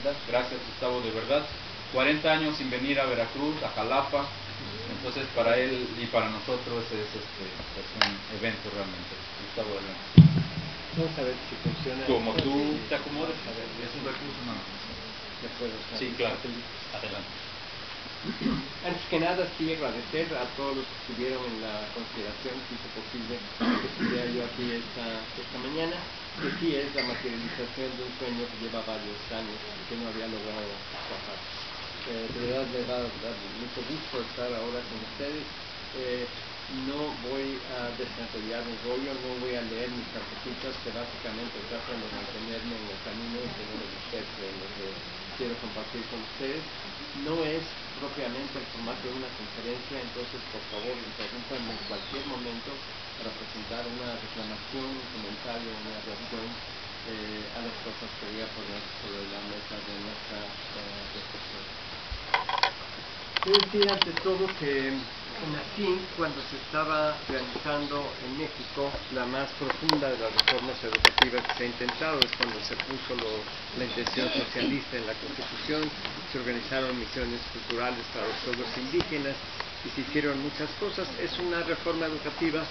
tremenda. Gracias, Gustavo, de verdad. 40 años sin venir a Veracruz, a Jalapa. Entonces, para él y para nosotros es un evento realmente. Gustavo, adelante. Vamos a ver si funciona. Como tú te acomodes. Es un recurso nada más. Sí, claro. Adelante. Antes que nada, sí agradecer a todos los que estuvieron en la consideración que hizo posible que estuviera yo aquí esta mañana, que sí es la materialización de un sueño que lleva varios años y que no había logrado trabajar. De verdad me va a dar mucho gusto estar ahora con ustedes. No voy a desarrollar un rollo, no voy a leer mis tarjetitas que básicamente tratan de mantenerme en el camino según el espectro en lo que quiero compartir con ustedes. No es propiamente el formato de una conferencia, entonces por favor interrúmpanme en cualquier momento para presentar una reclamación, un comentario, una reacción a las cosas que voy a poner sobre la mesa de nuestra reflexión. Quiero decir ante todo que nací cuando se estaba realizando en México la más profunda de las reformas educativas que se ha intentado. Es cuando se puso la intención socialista en la Constitución, se organizaron misiones culturales para los pueblos indígenas y se hicieron muchas cosas. Es una reforma educativa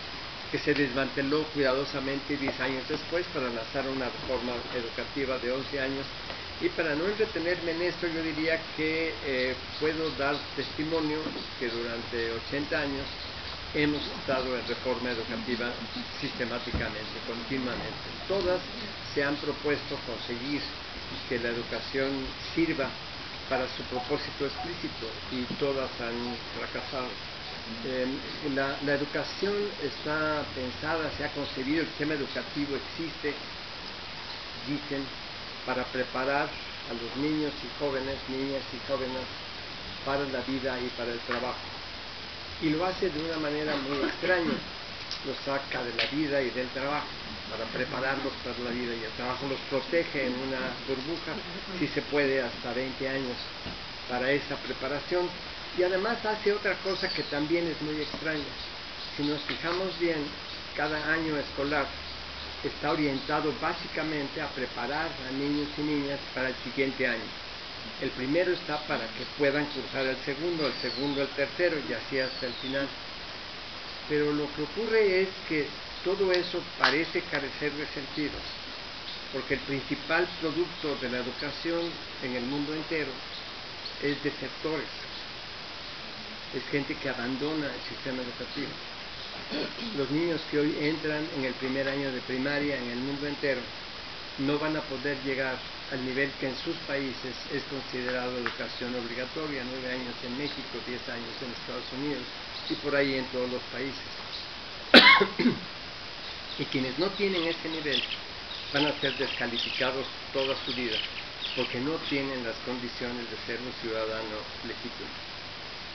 que se desmanteló cuidadosamente 10 años después para lanzar una reforma educativa de 11 años. Y para no entretenerme en esto, yo diría que puedo dar testimonio que durante 80 años hemos estado en reforma educativa sistemáticamente, continuamente. Todas se han propuesto conseguir que la educación sirva para su propósito explícito y todas han fracasado. La educación está pensada, se ha concebido, el sistema educativo existe, dicen, para preparar a los niños y jóvenes, niñas y jóvenes, para la vida y para el trabajo. Y lo hace de una manera muy extraña. Los saca de la vida y del trabajo, para prepararlos para la vida y el trabajo. Los protege en una burbuja, si se puede, hasta 20 años para esa preparación. Y además hace otra cosa que también es muy extraña. Si nos fijamos bien, cada año escolar está orientado básicamente a preparar a niños y niñas para el siguiente año. El primero está para que puedan cursar el segundo el tercero y así hasta el final. Pero lo que ocurre es que todo eso parece carecer de sentido, porque el principal producto de la educación en el mundo entero es desertores. Es gente que abandona el sistema educativo. Los niños que hoy entran en el primer año de primaria en el mundo entero no van a poder llegar al nivel que en sus países es considerado educación obligatoria, 9 años en México, 10 años en Estados Unidos y por ahí en todos los países. Y quienes no tienen ese nivel van a ser descalificados toda su vida porque no tienen las condiciones de ser un ciudadano legítimo.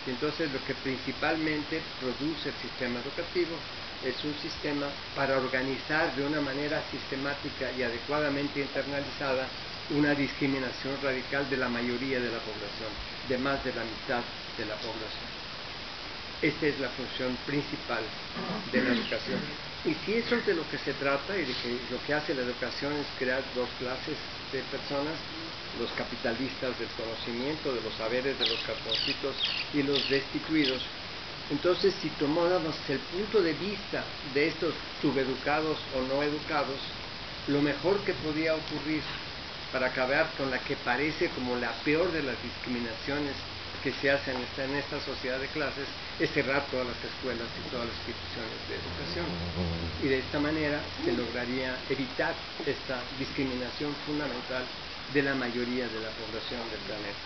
Y entonces lo que principalmente produce el sistema educativo es un sistema para organizar de una manera sistemática y adecuadamente internalizada una discriminación radical de la mayoría de la población, de más de la mitad de la población. Esta es la función principal de la educación. Y si eso es de lo que se trata y de que lo que hace la educación es crear dos clases de personas, los capitalistas del conocimiento, de los saberes, de los cartoncitos y los destituidos. Entonces, si tomáramos el punto de vista de estos subeducados o no educados, lo mejor que podía ocurrir para acabar con la que parece como la peor de las discriminaciones que se hacen en esta sociedad de clases es cerrar todas las escuelas y todas las instituciones de educación. Y de esta manera se lograría evitar esta discriminación fundamental de la mayoría de la población del planeta.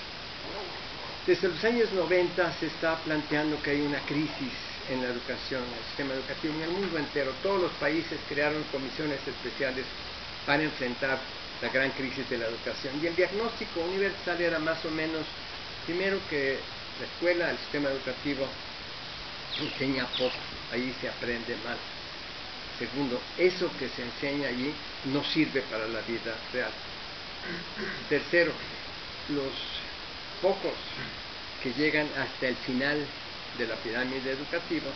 Desde los años 90 se está planteando que hay una crisis en la educación, en el sistema educativo en el mundo entero. Todos los países crearon comisiones especiales para enfrentar la gran crisis de la educación. Y el diagnóstico universal era más o menos, primero, que la escuela, el sistema educativo, enseña poco, ahí se aprende mal. Segundo, eso que se enseña allí no sirve para la vida real. Tercero, los pocos que llegan hasta el final de la pirámide educativa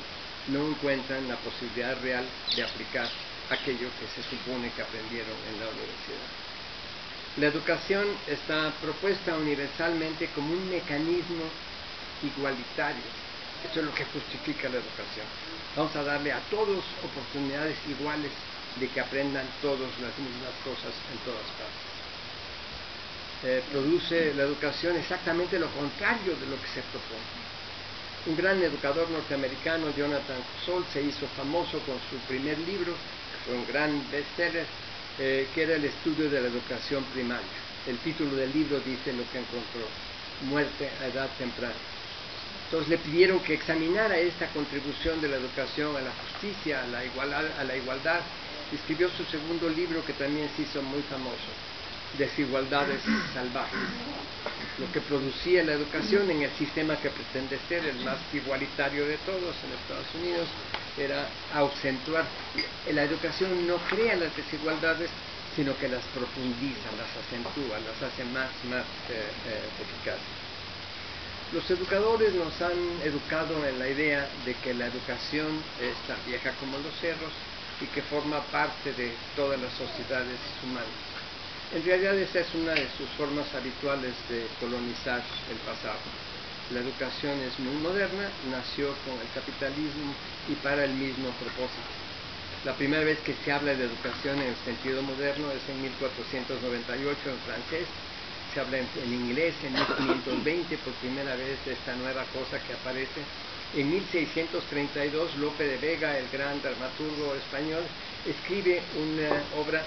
no encuentran la posibilidad real de aplicar aquello que se supone que aprendieron en la universidad. La educación está propuesta universalmente como un mecanismo igualitario. Esto es lo que justifica la educación. Vamos a darle a todos oportunidades iguales de que aprendan todos las mismas cosas en todas partes. Produce la educación exactamente lo contrario de lo que se propone. Un gran educador norteamericano, Jonathan Kusol, se hizo famoso con su primer libro, que fue un gran bestseller, que era el estudio de la educación primaria. El título del libro dice lo que encontró: muerte a edad temprana. Entonces le pidieron que examinara esta contribución de la educación a la justicia, a la igualdad. Escribió su segundo libro, que también se hizo muy famoso, Desigualdades salvajes. Lo que producía la educación en el sistema que pretende ser el más igualitario de todos en Estados Unidos era acentuar. La educación no crea las desigualdades, sino que las profundiza, las acentúa, las hace más eficaces. Los educadores nos han educado en la idea de que la educación es tan vieja como los cerros y que forma parte de todas las sociedades humanas. En realidad esa es una de sus formas habituales de colonizar el pasado. La educación es muy moderna, nació con el capitalismo y para el mismo propósito. La primera vez que se habla de educación en el sentido moderno es en 1498 en francés. Se habla en inglés en 1520 por primera vez de esta nueva cosa que aparece. En 1632 Lope de Vega, el gran dramaturgo español, escribe una obra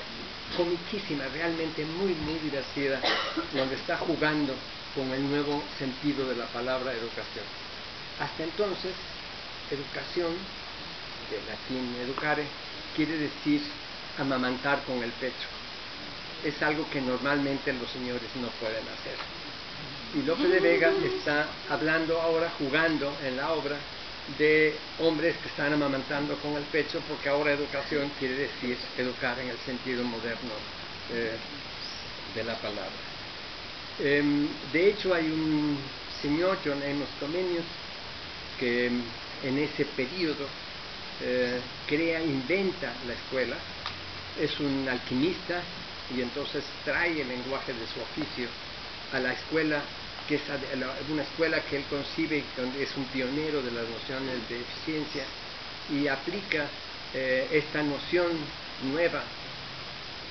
comiquísima, realmente muy divertida, donde está jugando con el nuevo sentido de la palabra educación. Hasta entonces, educación, de latín educare, quiere decir amamantar con el pecho. Es algo que normalmente los señores no pueden hacer. Y Lope de Vega está hablando ahora, jugando en la obra, de hombres que están amamantando con el pecho, porque ahora educación quiere decir educar en el sentido moderno de la palabra. De hecho, hay un señor, John Amos Comenius, que en ese periodo inventa la escuela. Es un alquimista y entonces trae el lenguaje de su oficio a la escuela, que es una escuela que él concibe, donde es un pionero de las nociones de eficiencia, y aplica esta noción nueva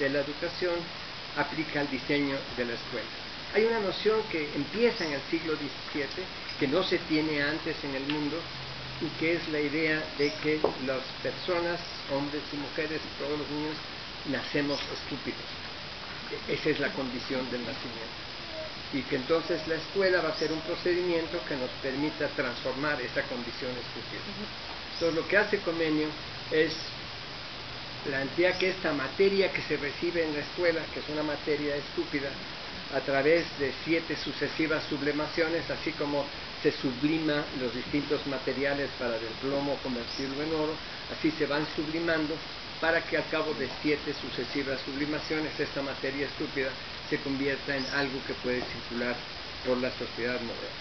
de la educación, aplica al diseño de la escuela. Hay una noción que empieza en el siglo XVII, que no se tiene antes en el mundo, y que es la idea de que las personas, hombres y mujeres, todos los niños, nacemos estúpidos. Esa es la condición del nacimiento. Y que entonces la escuela va a ser un procedimiento que nos permita transformar esa condición estúpida. Entonces lo que hace Comenio es plantea que esta materia que se recibe en la escuela, que es una materia estúpida, a través de 7 sucesivas sublimaciones, así como se sublima los distintos materiales para del plomo convertirlo en oro, así se van sublimando para que al cabo de 7 sucesivas sublimaciones esta materia estúpida se convierta en algo que puede circular por la sociedad moderna.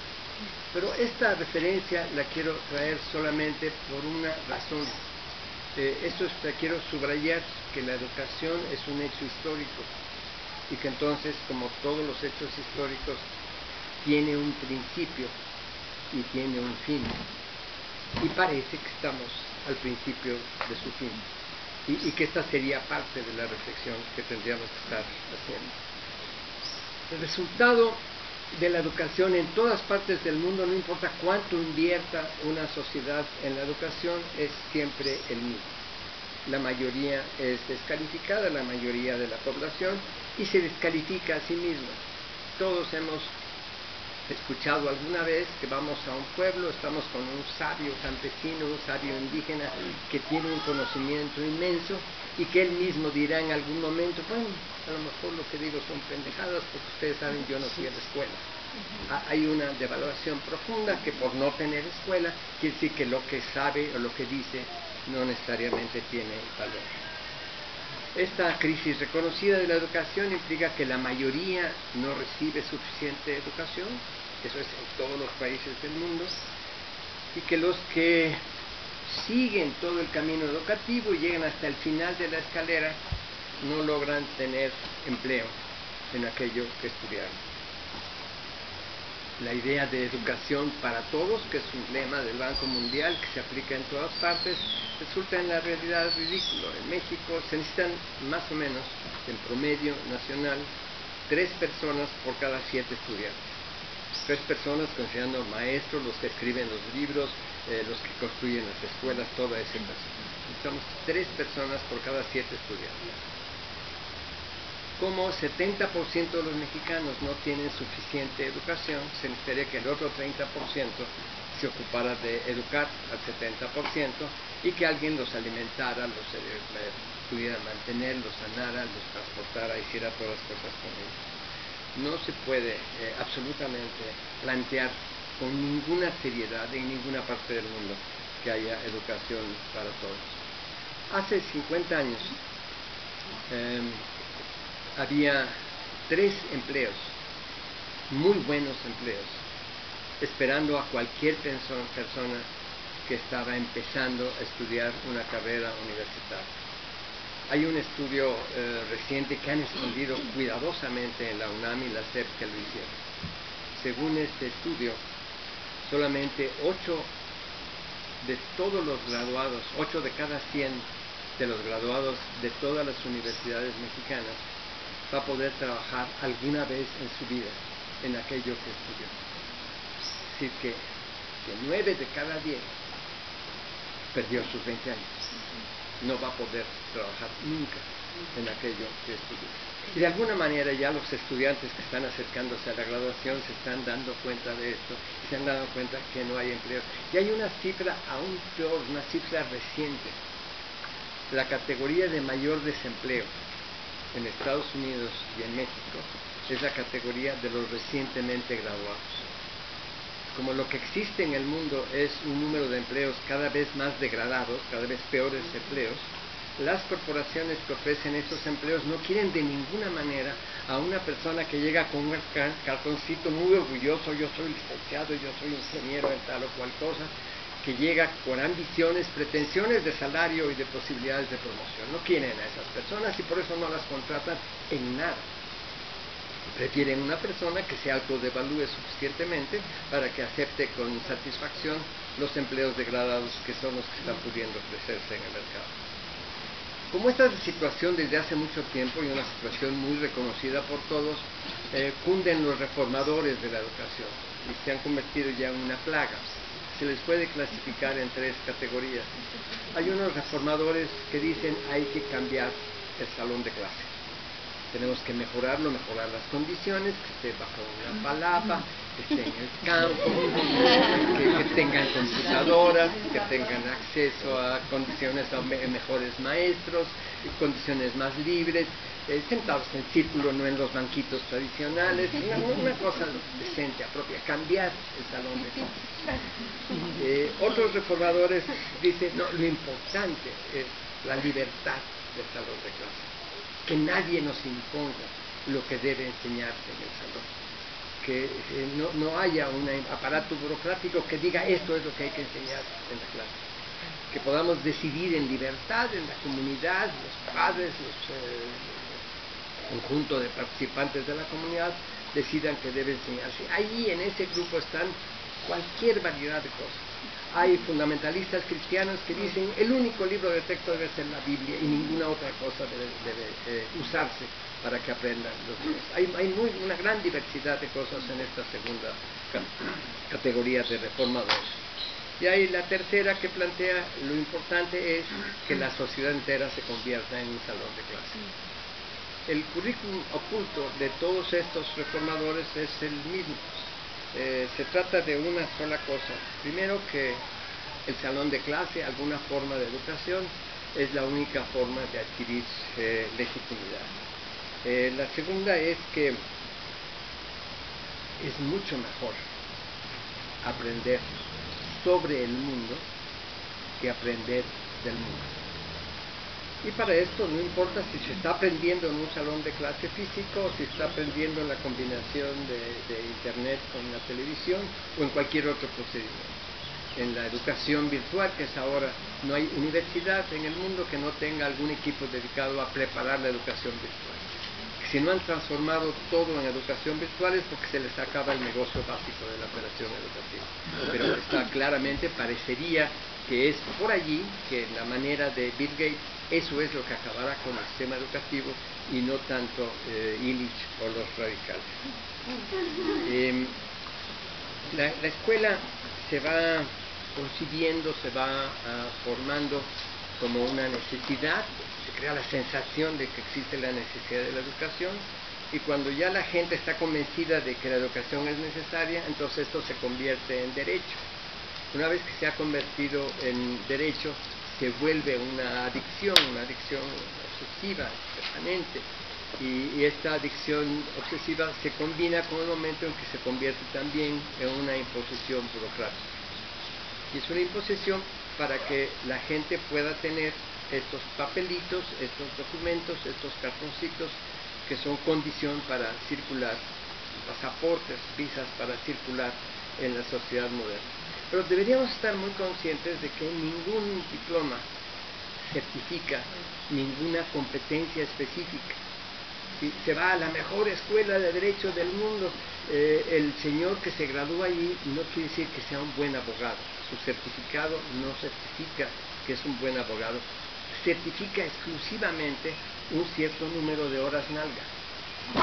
Pero esta referencia la quiero traer solamente por una razón. Quiero subrayar que la educación es un hecho histórico y que entonces, como todos los hechos históricos, tiene un principio y tiene un fin. Y parece que estamos al principio de su fin. Y que esta sería parte de la reflexión que tendríamos que estar haciendo. El resultado de la educación en todas partes del mundo, no importa cuánto invierta una sociedad en la educación, es siempre el mismo. La mayoría es descalificada, la mayoría de la población, y se descalifica a sí misma. Todos hemos escuchado alguna vez que vamos a un pueblo, estamos con un sabio campesino, un sabio indígena que tiene un conocimiento inmenso y que él mismo dirá en algún momento: bueno, a lo mejor lo que digo son pendejadas porque ustedes saben, yo no fui a la escuela. Hay una devaluación profunda que por no tener escuela quiere decir que lo que sabe o lo que dice no necesariamente tiene valor. Esta crisis reconocida de la educación implica que la mayoría no recibe suficiente educación, eso es en todos los países del mundo, y que los que siguen todo el camino educativo y llegan hasta el final de la escalera no logran tener empleo. en aquello que estudiaron. La idea de educación para todos, que es un lema del Banco Mundial que se aplica en todas partes, resulta en la realidad ridículo. En México se necesitan más o menos, en promedio nacional, 3 personas por cada 7 estudiantes. 3 personas considerando maestros, los que escriben los libros, los que construyen las escuelas, toda esa persona. Necesitamos 3 personas por cada 7 estudiantes. Como 70% de los mexicanos no tienen suficiente educación, se necesitaría que el otro 30% se ocupara de educar al 70% y que alguien los alimentara, los pudiera mantener, los sanara, los transportara, hiciera todas las cosas con ellos. No se puede absolutamente plantear con ninguna seriedad en ninguna parte del mundo que haya educación para todos. Hace 50 años había 3 empleos, muy buenos empleos, esperando a cualquier persona que estaba empezando a estudiar una carrera universitaria. Hay un estudio reciente que han escondido cuidadosamente en la UNAM y la SEP que lo hicieron. Según este estudio, solamente 8 de todos los graduados, 8 de cada 100 de los graduados de todas las universidades mexicanas va a poder trabajar alguna vez en su vida en aquello que estudió. Es decir, que 9 de cada 10 perdió sus 20 años. No va a poder trabajar nunca en aquello que estudió. Y de alguna manera ya los estudiantes que están acercándose a la graduación se están dando cuenta de esto y se han dado cuenta que no hay empleo. Y hay una cifra aún peor, una cifra reciente. La categoría de mayor desempleo en Estados Unidos y en México es la categoría de los recientemente graduados. Como lo que existe en el mundo es un número de empleos cada vez más degradados, cada vez peores empleos, las corporaciones que ofrecen estos empleos no quieren de ninguna manera a una persona que llega con un cartoncito muy orgulloso, yo soy licenciado, yo soy ingeniero en tal o cual cosa, que llega con ambiciones, pretensiones de salario y de posibilidades de promoción. No quieren a esas personas y por eso no las contratan en nada. Prefieren una persona que se autodevalúe suficientemente para que acepte con satisfacción los empleos degradados que son los que están pudiendo ofrecerse en el mercado. Como esta es la situación desde hace mucho tiempo y una situación muy reconocida por todos, cunden los reformadores de la educación y se han convertido ya en una plaga. Se les puede clasificar en 3 categorías. Hay unos reformadores que dicen hay que cambiar el salón de clase. Tenemos que mejorarlo, mejorar las condiciones, que esté bajo una palapa, que esté en el campo, que tengan computadoras, que tengan acceso a condiciones, a mejores maestros, condiciones más libres, sentados en círculo, no en los banquitos tradicionales, una cosa decente, propia, cambiar el salón de clase. Otros reformadores dicen, no, lo importante es la libertad del salón de clase. Que nadie nos imponga lo que debe enseñarse en el salón, que no haya un aparato burocrático que diga esto es lo que hay que enseñar en la clase, que podamos decidir en libertad en la comunidad, los padres, el conjunto de participantes de la comunidad decidan que debe enseñarse. Ahí en ese grupo están cualquier variedad de cosas. Hay fundamentalistas cristianos que dicen el único libro de texto debe ser la Biblia y ninguna otra cosa debe usarse para que aprendan los niños. Hay una gran diversidad de cosas en esta segunda categoría de reformadores. Y hay la tercera que plantea lo importante es que la sociedad entera se convierta en un salón de clase. El currículum oculto de todos estos reformadores es el mismo. Se trata de una sola cosa. Primero, que el salón de clase, alguna forma de educación, es la única forma de adquirir legitimidad. La segunda es que es mucho mejor aprender sobre el mundo que aprender del mundo. Y para esto no importa si se está aprendiendo en un salón de clase físico o si se está aprendiendo en la combinación de internet con la televisión o en cualquier otro procedimiento. En la educación virtual, que es ahora, no hay universidad en el mundo que no tenga algún equipo dedicado a preparar la educación virtual. si no han transformado todo en educación virtual es porque se les acaba el negocio básico de la operación educativa. Pero está claramente, parecería que es por allí que la manera de Bill Gates, eso es lo que acabará con el sistema educativo y no tanto Illich o los radicales. La escuela se va concibiendo, se va formando como una necesidad, se crea la sensación de que existe la necesidad de la educación, y cuando ya la gente está convencida de que la educación es necesaria, entonces esto se convierte en derecho. Una vez que se ha convertido en derecho, se vuelve una adicción obsesiva, permanente, y esta adicción obsesiva se combina con el momento en que se convierte también en una imposición burocrática. Y es una imposición para que la gente pueda tener estos papelitos, estos documentos, estos cartoncitos que son condición para circular, pasaportes, visas para circular en la sociedad moderna. Pero deberíamos estar muy conscientes de que ningún diploma certifica ninguna competencia específica. Si se va a la mejor escuela de derecho del mundo, el señor que se gradúa allí no quiere decir que sea un buen abogado. Su certificado no certifica que es un buen abogado, certifica exclusivamente un cierto número de horas nalga,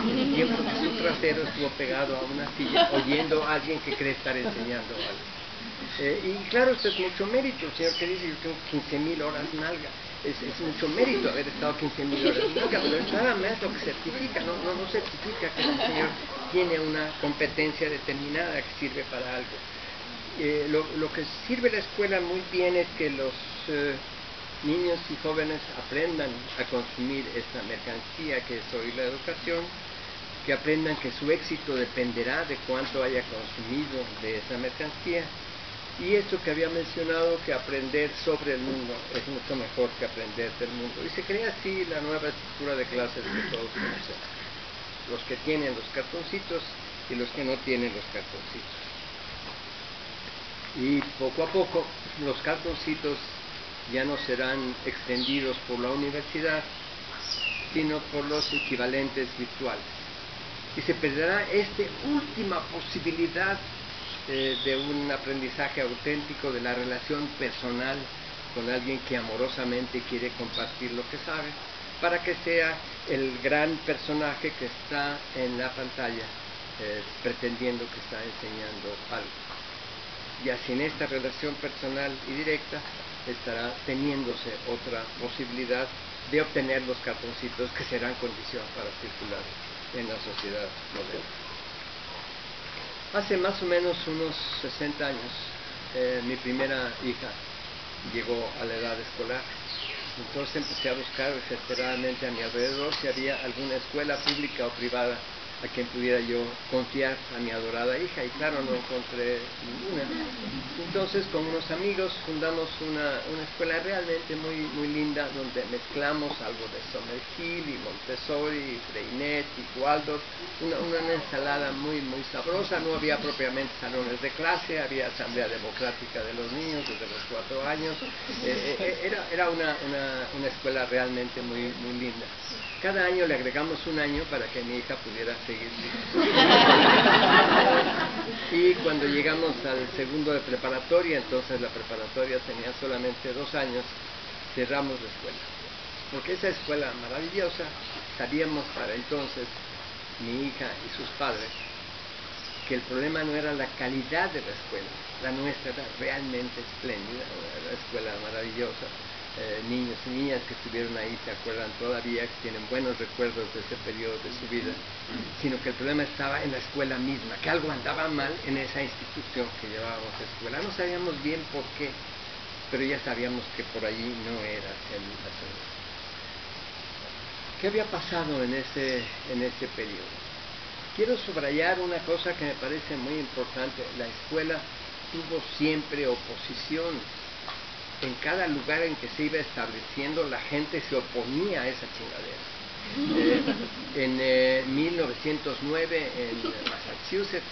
el tiempo que su trasero estuvo pegado a una silla oyendo a alguien que cree estar enseñando algo. Y claro, esto es mucho mérito. El señor que dice, yo tengo 15.000 horas nalga, es mucho mérito haber estado 15.000 horas nalga, pero es nada más lo que certifica, no certifica que el señor tiene una competencia determinada que sirve para algo. Lo que sirve la escuela muy bien es que los niños y jóvenes aprendan a consumir esta mercancía que es hoy la educación, que aprendan que su éxito dependerá de cuánto haya consumido de esa mercancía. Y esto que había mencionado, que aprender sobre el mundo es mucho mejor que aprender del mundo. Y se crea así la nueva estructura de clases que todos conocemos. Los que tienen los cartoncitos y los que no tienen los cartoncitos. Y poco a poco los cartoncitos ya no serán extendidos por la universidad, sino por los equivalentes virtuales. Y se perderá esta última posibilidad de un aprendizaje auténtico, de la relación personal con alguien que amorosamente quiere compartir lo que sabe, para que sea el gran personaje que está en la pantalla pretendiendo que está enseñando algo. Ya sin esta relación personal y directa estará teniéndose otra posibilidad de obtener los cartoncitos que serán condición para circular en la sociedad moderna. Hace más o menos unos 60 años, mi primera hija llegó a la edad escolar. Entonces empecé a buscar desesperadamente a mi alrededor si había alguna escuela pública o privada a quien pudiera yo confiar a mi adorada hija, y claro, no encontré ninguna. Entonces con unos amigos fundamos una escuela realmente muy linda, donde mezclamos algo de Summerhill y Montessori y Freinet y Waldorf, una ensalada muy sabrosa. No había propiamente salones de clase, había asamblea democrática de los niños desde los 4 años. Era una escuela realmente muy linda. Cada año le agregamos un año para que mi hija pudiera seguir. Y cuando llegamos al segundo de preparatoria, entonces la preparatoria tenía solamente 2 años, cerramos la escuela. Porque esa escuela maravillosa, sabíamos para entonces, mi hija y sus padres, que el problema no era la calidad de la escuela, la nuestra era realmente espléndida, una escuela maravillosa. Niños y niñas que estuvieron ahí se acuerdan todavía, que tienen buenos recuerdos de ese periodo de su vida, sino que el problema estaba en la escuela misma, que algo andaba mal en esa institución que llevábamos a escuela. No sabíamos bien por qué, pero ya sabíamos que por allí no era el asunto. ¿Qué había pasado en ese periodo? Quiero subrayar una cosa que me parece muy importante. La escuela tuvo siempre oposición. En cada lugar en que se iba estableciendo, la gente se oponía a esa chingadera. En 1909, en Massachusetts,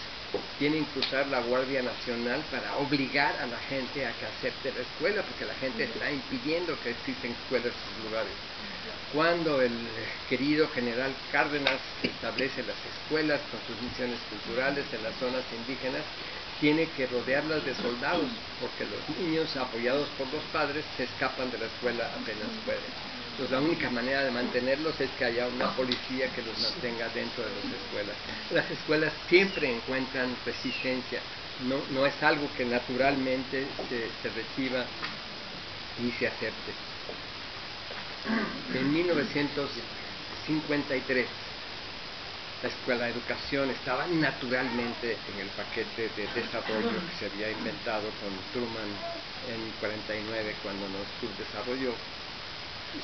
tienen que usar la Guardia Nacional para obligar a la gente a que acepte la escuela, porque la gente está impidiendo que existan escuelas en sus lugares. cuando el querido general Cárdenas establece las escuelas con sus misiones culturales en las zonas indígenas, tiene que rodearlas de soldados, porque los niños, apoyados por los padres, se escapan de la escuela apenas pueden. Entonces la única manera de mantenerlos es que haya una policía que los mantenga dentro de las escuelas. Las escuelas siempre encuentran resistencia, no es algo que naturalmente se reciba y se acepte. En 1953, la educación estaba naturalmente en el paquete de desarrollo que se había inventado con Truman en 49, cuando nos subdesarrolló.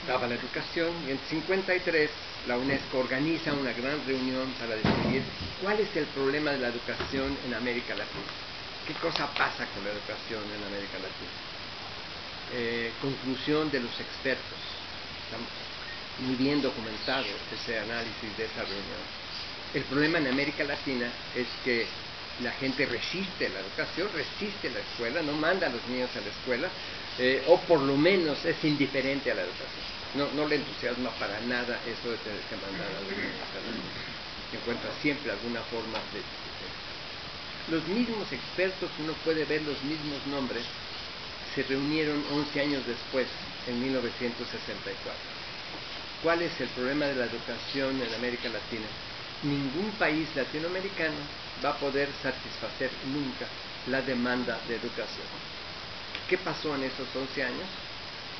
Estaba la educación, y en 53 la UNESCO organiza una gran reunión para decidir cuál es el problema de la educación en América Latina. ¿Qué cosa pasa con la educación en América Latina? Conclusión de los expertos. Está muy bien documentado ese análisis de esa reunión. El problema en América Latina es que la gente resiste la educación, resiste la escuela, no manda a los niños a la escuela, o por lo menos es indiferente a la educación. No le entusiasma para nada eso de tener que mandar a los niños a la escuela. Encuentra siempre alguna forma de disciplina. Los mismos expertos, uno puede ver los mismos nombres, se reunieron 11 años después, en 1964. ¿Cuál es el problema de la educación en América Latina? Ningún país latinoamericano va a poder satisfacer nunca la demanda de educación. ¿Qué pasó en esos 11 años?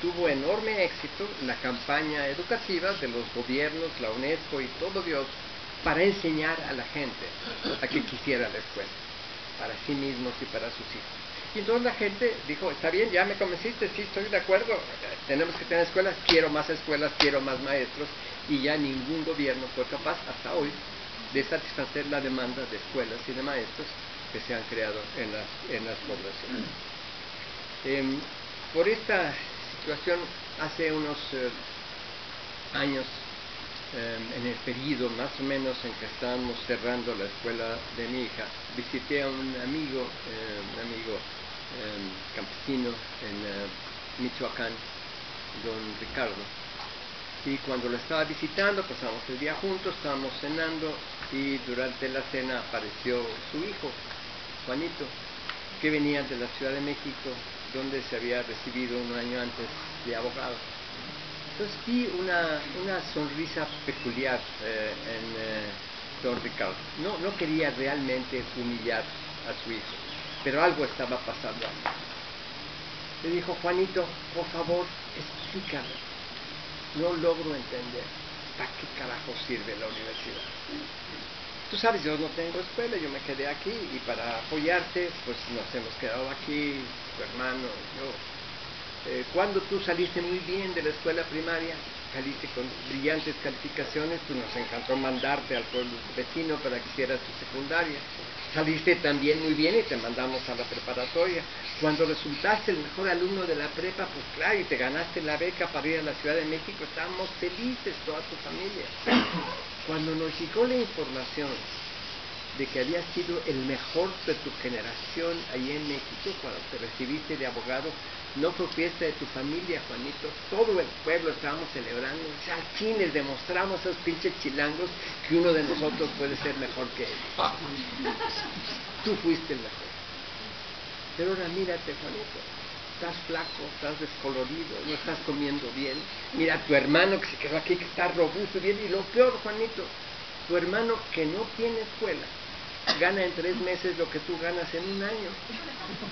Tuvo enorme éxito la campaña educativa de los gobiernos, la UNESCO y todo Dios, para enseñar a la gente a que quisiera la escuela, para sí mismos y para sus hijos. Y entonces la gente dijo, está bien, ya me convenciste, sí, estoy de acuerdo, tenemos que tener escuelas, quiero más maestros, y ya ningún gobierno fue capaz, hasta hoy, de satisfacer la demanda de escuelas y de maestros que se han creado en las poblaciones. Por esta situación, hace unos años, en el periodo más o menos en que estábamos cerrando la escuela de mi hija, visité a un amigo campesino en Michoacán, don Ricardo, y cuando lo estaba visitando, pasamos el día juntos, estábamos cenando, y durante la cena apareció su hijo, Juanito, que venía de la Ciudad de México, donde se había recibido un año antes de abogado. Entonces vi una sonrisa peculiar en don Ricardo. No quería realmente humillar a su hijo, pero algo estaba pasando ahí. Le dijo, Juanito, por favor, explícame. No logro entender. ¿Para qué carajo sirve la universidad? Tú sabes, yo no tengo escuela, yo me quedé aquí, y para apoyarte, pues nos hemos quedado aquí, tu hermano, yo. Cuando tú saliste muy bien de la escuela primaria, saliste con brillantes calificaciones, pues nos encantó mandarte al pueblo vecino para que hicieras tu secundaria. Saliste también muy bien y te mandamos a la preparatoria. Cuando resultaste el mejor alumno de la prepa, pues claro, y te ganaste la beca para ir a la Ciudad de México, estábamos felices, toda tu familia. Cuando nos llegó la información de que habías sido el mejor de tu generación allí en México, cuando te recibiste de abogado, no fue fiesta de tu familia, Juanito, todo el pueblo estábamos celebrando, o sea, al fin les demostramos a esos pinches chilangos que uno de nosotros puede ser mejor que ellos. Tú fuiste el mejor. Pero ahora mírate, Juanito, estás flaco, estás descolorido, no estás comiendo bien. Mira, tu hermano que se quedó aquí, que está robusto, bien, y lo peor, Juanito, tu hermano que no tiene escuela, gana en 3 meses lo que tú ganas en un año.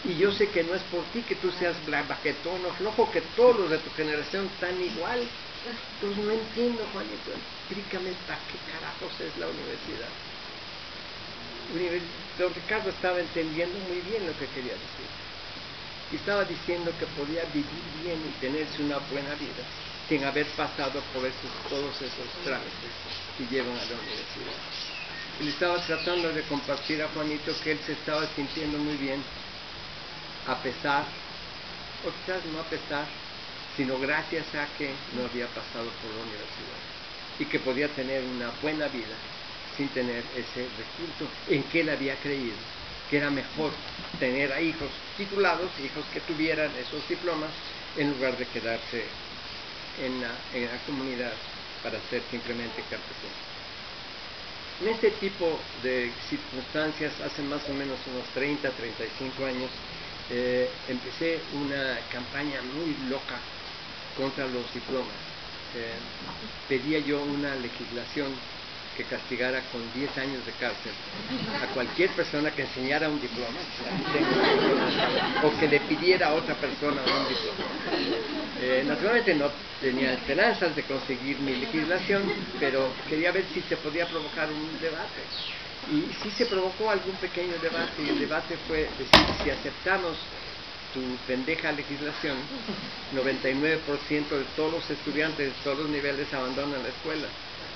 Y yo sé que no es por ti que tú seas baquetón o flojo, que todos los de tu generación están igual. Pues no entiendo, Juanito, explícame para qué carajos es la universidad. Don Ricardo estaba entendiendo muy bien lo que quería decir. Y estaba diciendo que podía vivir bien y tenerse una buena vida sin haber pasado por todos esos trámites que llevan a la universidad. Y le estaba tratando de compartir a Juanito que él se estaba sintiendo muy bien, a pesar, o quizás no a pesar, sino gracias a que no había pasado por la universidad, y que podía tener una buena vida sin tener ese recurso en que él había creído que era mejor tener a hijos titulados, hijos que tuvieran esos diplomas, en lugar de quedarse en la comunidad para ser simplemente campesino. En este tipo de circunstancias, hace más o menos unos 30, 35 años, empecé una campaña muy loca contra los diplomas. Pedía yo una legislación que castigara con 10 años de cárcel a cualquier persona que enseñara un diploma, o que le pidiera a otra persona un diploma. Naturalmente no tenía esperanzas de conseguir mi legislación, pero quería ver si se podía provocar un debate. Y sí se provocó algún pequeño debate, y el debate fue decir, si aceptamos tu pendeja legislación, 99% de todos los estudiantes de todos los niveles abandonan la escuela,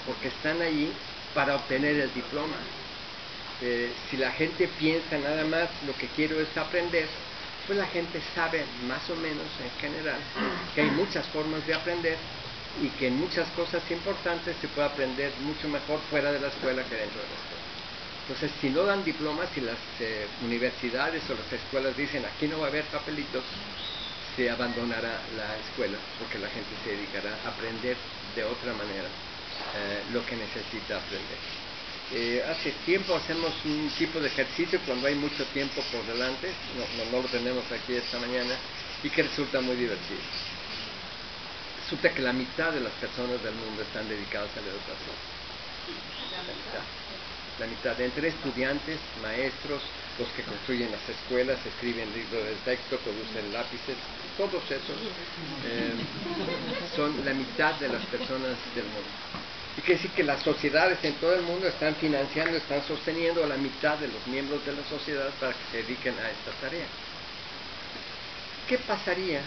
porque están allí para obtener el diploma. Si la gente piensa nada más lo que quiero es aprender, pues la gente sabe más o menos en general que hay muchas formas de aprender y que en muchas cosas importantes se puede aprender mucho mejor fuera de la escuela que dentro de la escuela. Entonces, si no dan diplomas, si las universidades o las escuelas dicen aquí no va a haber papelitos, se abandonará la escuela, porque la gente se dedicará a aprender de otra manera lo que necesita aprender. Hace tiempo hacemos un tipo de ejercicio cuando hay mucho tiempo por delante, no lo tenemos aquí esta mañana, y que resulta muy divertido. Resulta que la mitad de las personas del mundo están dedicadas a la educación. La mitad, entre estudiantes, maestros, los que construyen las escuelas, escriben libros de texto, producen lápices, todos esos son la mitad de las personas del mundo. Y quiere decir que las sociedades en todo el mundo están financiando, están sosteniendo a la mitad de los miembros de la sociedad para que se dediquen a esta tarea. ¿Qué pasaría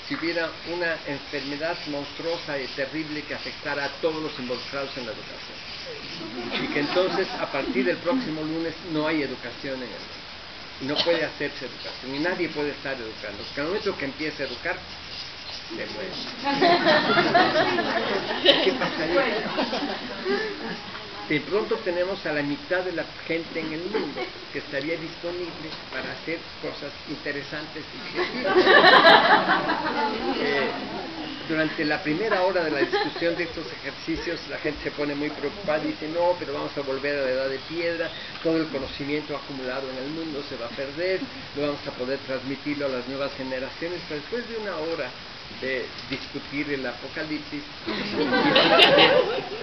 si hubiera una enfermedad monstruosa y terrible que afectara a todos los involucrados en la educación? Y que entonces, a partir del próximo lunes, no hay educación en el mundo. Y no puede hacerse educación. Y nadie puede estar educando. Porque al momento que empiece a educar, se muere. ¿Qué pasaría? De pronto tenemos a la mitad de la gente en el mundo que estaría disponible para hacer cosas interesantes y creativas. Durante la primera hora de la discusión de estos ejercicios, la gente se pone muy preocupada y dice, no, pero vamos a volver a la edad de piedra, todo el conocimiento acumulado en el mundo se va a perder, no vamos a poder transmitirlo a las nuevas generaciones. Pero después de una hora de discutir el apocalipsis,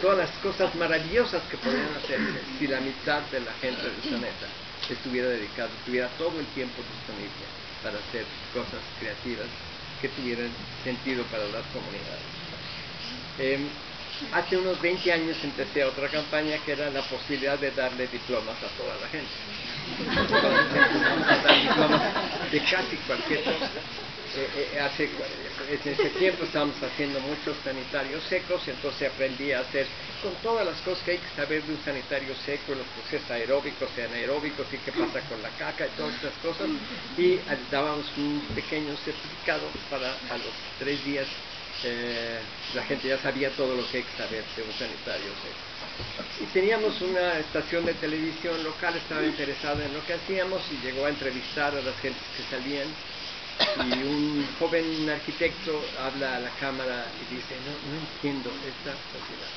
todas las cosas maravillosas que podrían hacerse si la mitad de la gente del planeta estuviera dedicada, tuviera todo el tiempo disponible para hacer cosas creativas que tuvieran sentido para las comunidades. Hace unos 20 años empecé otra campaña que era la posibilidad de darle diplomas a toda la gente. Entonces empezamos a dar diplomas de casi cualquier cosa. En ese tiempo estábamos haciendo muchos sanitarios secos, y entonces aprendí a hacer con todas las cosas que hay que saber de un sanitario seco, los procesos aeróbicos y anaeróbicos, y qué pasa con la caca y todas estas cosas, y dábamos un pequeño certificado para a los 3 días la gente ya sabía todo lo que hay que saber de un sanitario seco. Y teníamos una estación de televisión local, estaba interesada en lo que hacíamos y llegó a entrevistar a las gentes que salían. Y un joven arquitecto habla a la cámara y dice, no entiendo esta sociedad.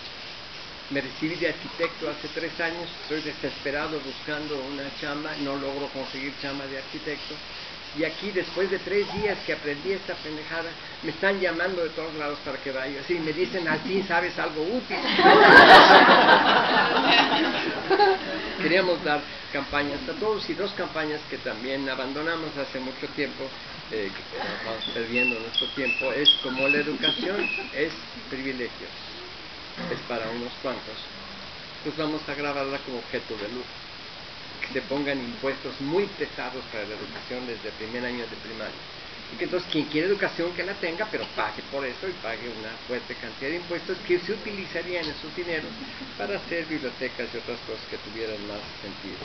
Me recibí de arquitecto hace 3 años, estoy desesperado buscando una chamba, no logro conseguir chamba de arquitecto. Y aquí, después de 3 días que aprendí esta pendejada, me están llamando de todos lados para que vaya. Así me dicen, al fin sabes algo útil. Queríamos dar campañas a todos, y 2 campañas que también abandonamos hace mucho tiempo, que vamos perdiendo nuestro tiempo, es como la educación es privilegio, es para unos cuantos, pues vamos a grabarla como objeto de lujo, que se pongan impuestos muy pesados para la educación desde el primer año de primaria, y que entonces quien quiere educación que la tenga, pero pague por eso y pague una fuerte cantidad de impuestos que se utilizarían esos dineros para hacer bibliotecas y otras cosas que tuvieran más sentido.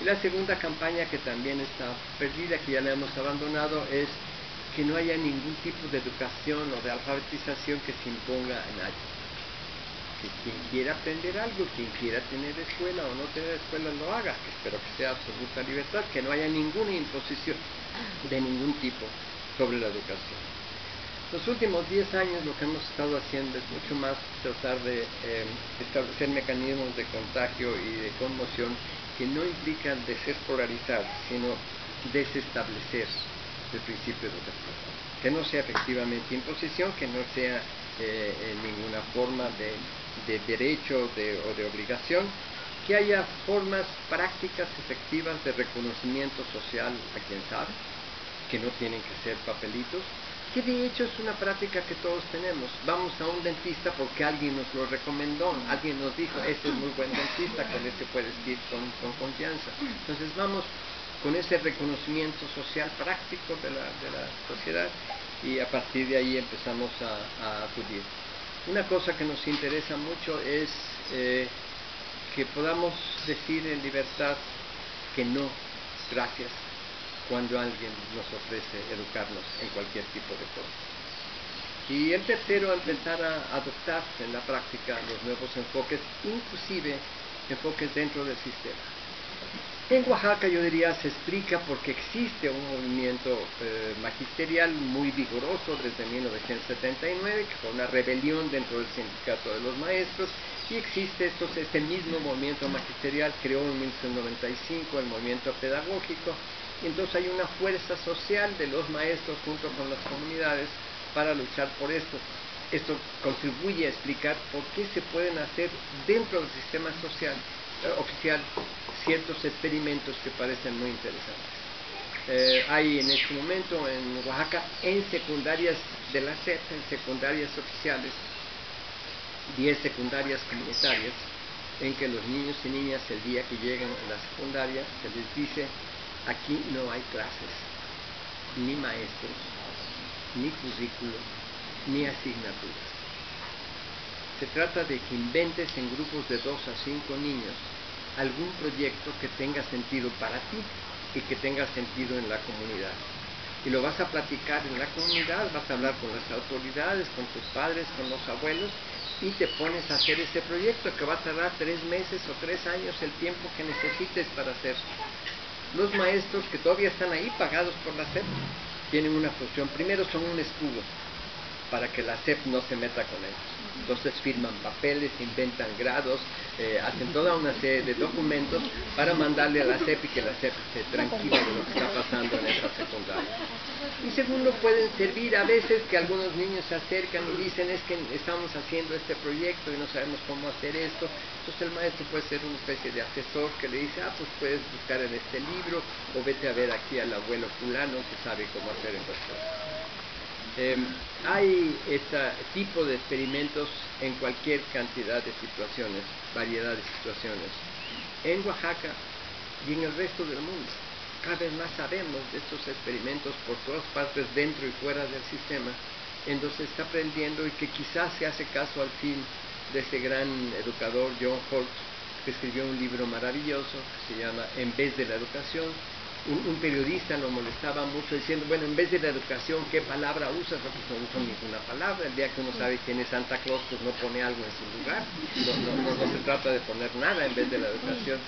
Y la segunda campaña, que también está perdida, que ya la hemos abandonado, es que no haya ningún tipo de educación o de alfabetización que se imponga a nadie. Que quien quiera aprender algo, quien quiera tener escuela o no tener escuela, lo haga, que espero que sea absoluta libertad, que no haya ninguna imposición de ningún tipo sobre la educación. Los últimos 10 años lo que hemos estado haciendo es mucho más tratar de establecer mecanismos de contagio y de conmoción que no implican desescolarizar, sino desestablecer el principio educativo. Que no sea efectivamente imposición, que no sea en ninguna forma de derecho o de obligación, que haya formas prácticas efectivas de reconocimiento social a quien sabe, que no tienen que ser papelitos, que de hecho es una práctica que todos tenemos. Vamos a un dentista porque alguien nos lo recomendó, alguien nos dijo, este es muy buen dentista, con este puedes ir con confianza. Entonces vamos con ese reconocimiento social práctico de la sociedad y a partir de ahí empezamos a acudir. Una cosa que nos interesa mucho es que podamos decir en libertad que no, gracias, cuando alguien nos ofrece educarnos en cualquier tipo de cosa. Y el tercero, empezar a adoptar en la práctica los nuevos enfoques, inclusive enfoques dentro del sistema. En Oaxaca, yo diría, se explica porque existe un movimiento magisterial muy vigoroso desde 1979, que fue una rebelión dentro del sindicato de los maestros, y existe este mismo movimiento magisterial, creó en 1995 el movimiento pedagógico, y entonces hay una fuerza social de los maestros junto con las comunidades para luchar por esto. Esto contribuye a explicar por qué se pueden hacer dentro del sistema social oficial ciertos experimentos que parecen muy interesantes. Hay en este momento en Oaxaca, en secundarias de la SEP, en secundarias oficiales, 10 secundarias comunitarias, en que los niños y niñas el día que llegan a la secundaria se les dice: aquí no hay clases, ni maestros, ni currículo, ni asignaturas. Se trata de que inventes en grupos de 2 a 5 niños algún proyecto que tenga sentido para ti y que tenga sentido en la comunidad. Y lo vas a platicar en la comunidad, vas a hablar con las autoridades, con tus padres, con los abuelos, y te pones a hacer ese proyecto que va a tardar 3 meses o 3 años, el tiempo que necesites para hacerlo. Los maestros que todavía están ahí, pagados por la SEP, tienen una función. Primero son un escudo para que la SEP no se meta con ellos. Entonces firman papeles, inventan grados, hacen toda una serie de documentos para mandarle a la SEP y que la SEP esté tranquila de lo que está pasando en esa secundaria. Y segundo, pueden servir a veces que algunos niños se acercan y dicen: es que estamos haciendo este proyecto y no sabemos cómo hacer esto. Entonces el maestro puede ser una especie de asesor que le dice: pues puedes buscar en este libro, o vete a ver aquí al abuelo fulano que sabe cómo hacer estas cosas. Hay este tipo de experimentos en cualquier cantidad de situaciones, variedad de situaciones. En Oaxaca y en el resto del mundo, cada vez más sabemos de estos experimentos por todas partes, dentro y fuera del sistema, en donde se está aprendiendo y que quizás se hace caso al fin de ese gran educador John Holt, que escribió un libro maravilloso que se llama En vez de la educación. Un periodista lo molestaba mucho diciendo: bueno, en vez de la educación, ¿qué palabra usas? No, pues no uso ninguna palabra. El día que uno sabe quién es Santa Claus, pues no pone algo en su lugar. No se trata de poner nada en vez de la educación.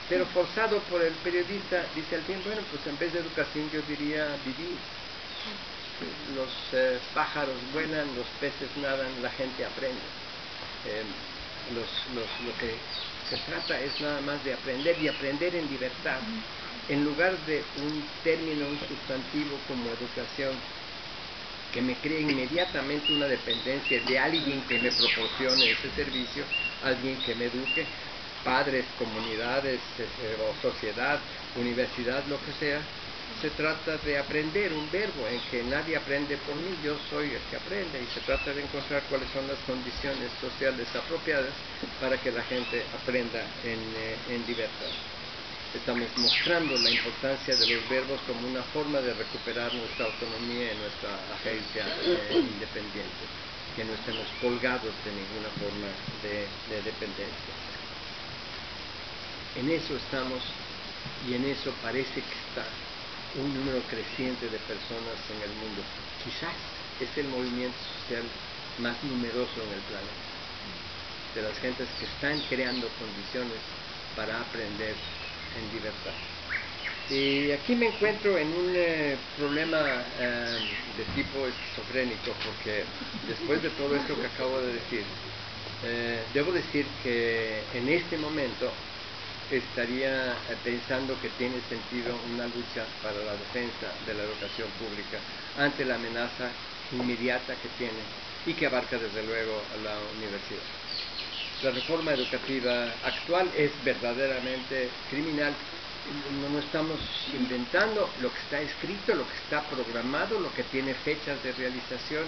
Pero forzado por el periodista, dice al fin: bueno, pues en vez de educación yo diría vivir. Los pájaros vuelan, los peces nadan, la gente aprende. Lo que se trata es nada más de aprender, y aprender en libertad. En lugar de un término, un sustantivo como educación, que me cree inmediatamente una dependencia de alguien que me proporcione ese servicio, alguien que me eduque, padres, comunidades, o sociedad, universidad, lo que sea. Se trata de aprender, un verbo en que nadie aprende por mí, yo soy el que aprende, y se trata de encontrar cuáles son las condiciones sociales apropiadas para que la gente aprenda en libertad. Estamos mostrando la importancia de los verbos como una forma de recuperar nuestra autonomía y nuestra agencia independiente, que no estemos colgados de ninguna forma de dependencia. En eso estamos, y en eso parece que está un número creciente de personas en el mundo. Quizás es el movimiento social más numeroso en el planeta, de las gentes que están creando condiciones para aprender en libertad. Y aquí me encuentro en un problema de tipo esquizofrénico, porque después de todo esto que acabo de decir, debo decir que en este momento estaría pensando que tiene sentido una lucha para la defensa de la educación pública ante la amenaza inmediata que tiene y que abarca desde luego a la universidad. La reforma educativa actual es verdaderamente criminal. No estamos inventando lo que está escrito, lo que está programado, lo que tiene fechas de realización.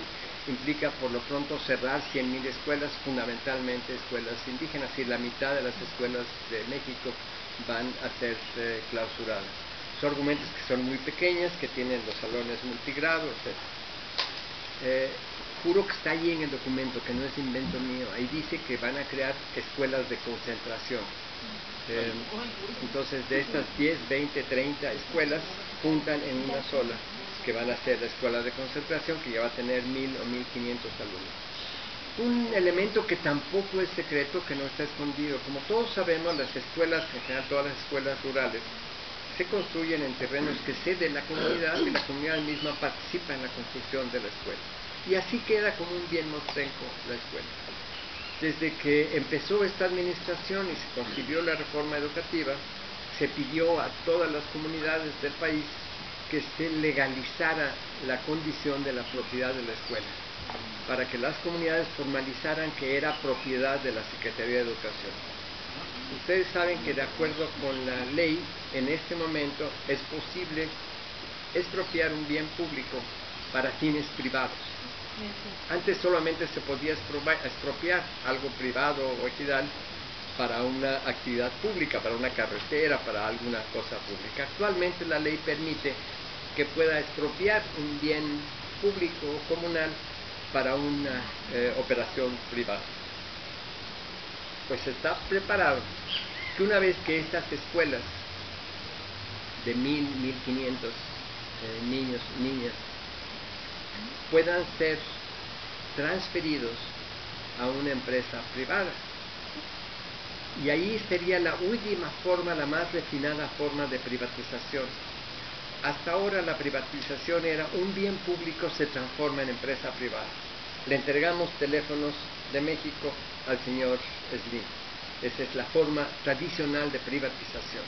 Implica por lo pronto cerrar 100.000 escuelas, fundamentalmente escuelas indígenas, y la mitad de las escuelas de México van a ser clausuradas. Son argumentos que son muy pequeñas, que tienen los salones multigrado, etc. Juro que está ahí en el documento, que no es invento mío. Ahí dice que van a crear escuelas de concentración. Entonces, de estas 10, 20, 30 escuelas, juntan en una sola, que van a ser la escuela de concentración, que ya va a tener 1.000 o 1.500 alumnos. Un elemento que tampoco es secreto, que no está escondido. Como todos sabemos, las escuelas, en general todas las escuelas rurales, se construyen en terrenos que cede la comunidad, y la comunidad misma participa en la construcción de la escuela. Y así queda como un bien mostrenco la escuela. Desde que empezó esta administración y se concibió la reforma educativa, se pidió a todas las comunidades del país que se legalizara la condición de la propiedad de la escuela, para que las comunidades formalizaran que era propiedad de la Secretaría de Educación. Ustedes saben que de acuerdo con la ley, en este momento es posible expropiar un bien público para fines privados. Antes solamente se podía expropiar algo privado o ejidal para una actividad pública, para una carretera, para alguna cosa pública. Actualmente la ley permite que pueda expropiar un bien público o comunal para una operación privada. Pues está preparado que una vez que estas escuelas de 1.000, 1.500 niños y niñas puedan ser transferidos a una empresa privada. Y ahí sería la última forma, la más refinada forma de privatización. Hasta ahora la privatización era un bien público se transforma en empresa privada. Le entregamos teléfonos de México al señor Slim. Esa es la forma tradicional de privatización.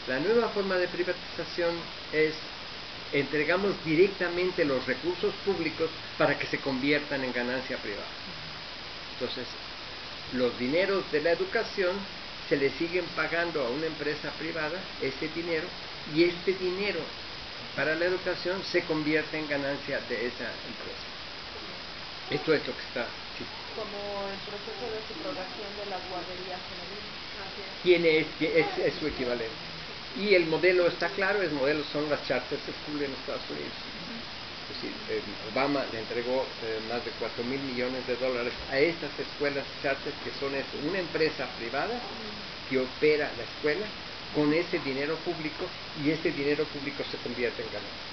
La nueva forma de privatización es entregamos directamente los recursos públicos para que se conviertan en ganancia privada. Entonces, los dineros de la educación se le siguen pagando a una empresa privada, ese dinero, y este dinero para la educación se convierte en ganancia de esa empresa. Esto es lo que está. Sí. Como el proceso de subrogación de las guarderías Es su equivalente. Y el modelo está claro, el modelo son las charter schools en Estados Unidos. Es decir, Obama le entregó más de $4.000 millones a estas escuelas charter, que son una empresa privada que opera la escuela con ese dinero público, y ese dinero público se convierte en ganancia.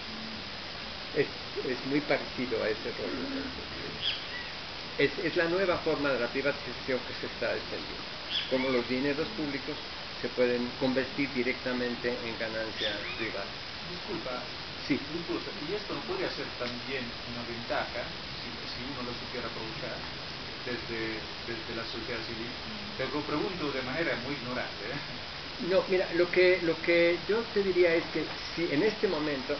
Es muy parecido a ese rollo. Es la nueva forma de la privatización que se está extendiendo, como los dineros públicos se pueden convertir directamente en ganancia privada. Disculpa, sí. Disculpa, y esto no podría ser también una ventaja si uno lo supiera aprovechar desde la sociedad civil. Te lo pregunto de manera muy ignorante. No, mira, lo que yo te diría es que si en este momento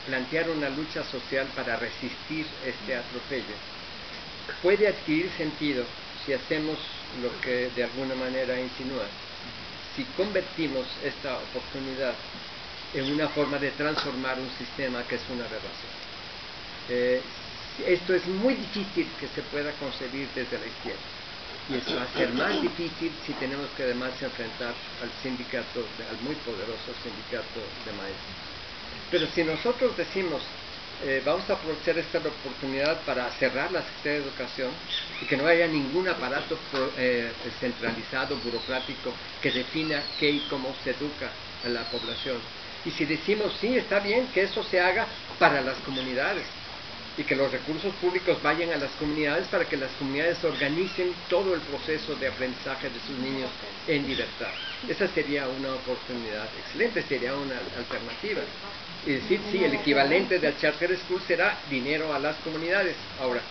plantear una lucha social para resistir este atropello puede adquirir sentido si hacemos lo que de alguna manera insinúa, si convertimos esta oportunidad en una forma de transformar un sistema que es una aberración. Esto es muy difícil que se pueda concebir desde la izquierda, y eso va a ser más difícil si tenemos que además enfrentar al sindicato, al muy poderoso sindicato de maestros. Pero si nosotros decimos vamos a aprovechar esta oportunidad para cerrar la Secretaría de Educación y que no haya ningún aparato centralizado, burocrático, que defina qué y cómo se educa a la población. Y si decimos, sí, está bien que eso se haga para las comunidades, y que los recursos públicos vayan a las comunidades para que las comunidades organicen todo el proceso de aprendizaje de sus niños en libertad. Esa sería una oportunidad excelente, sería una alternativa. Es decir, sí, el equivalente del charter school será dinero a las comunidades. Ahora,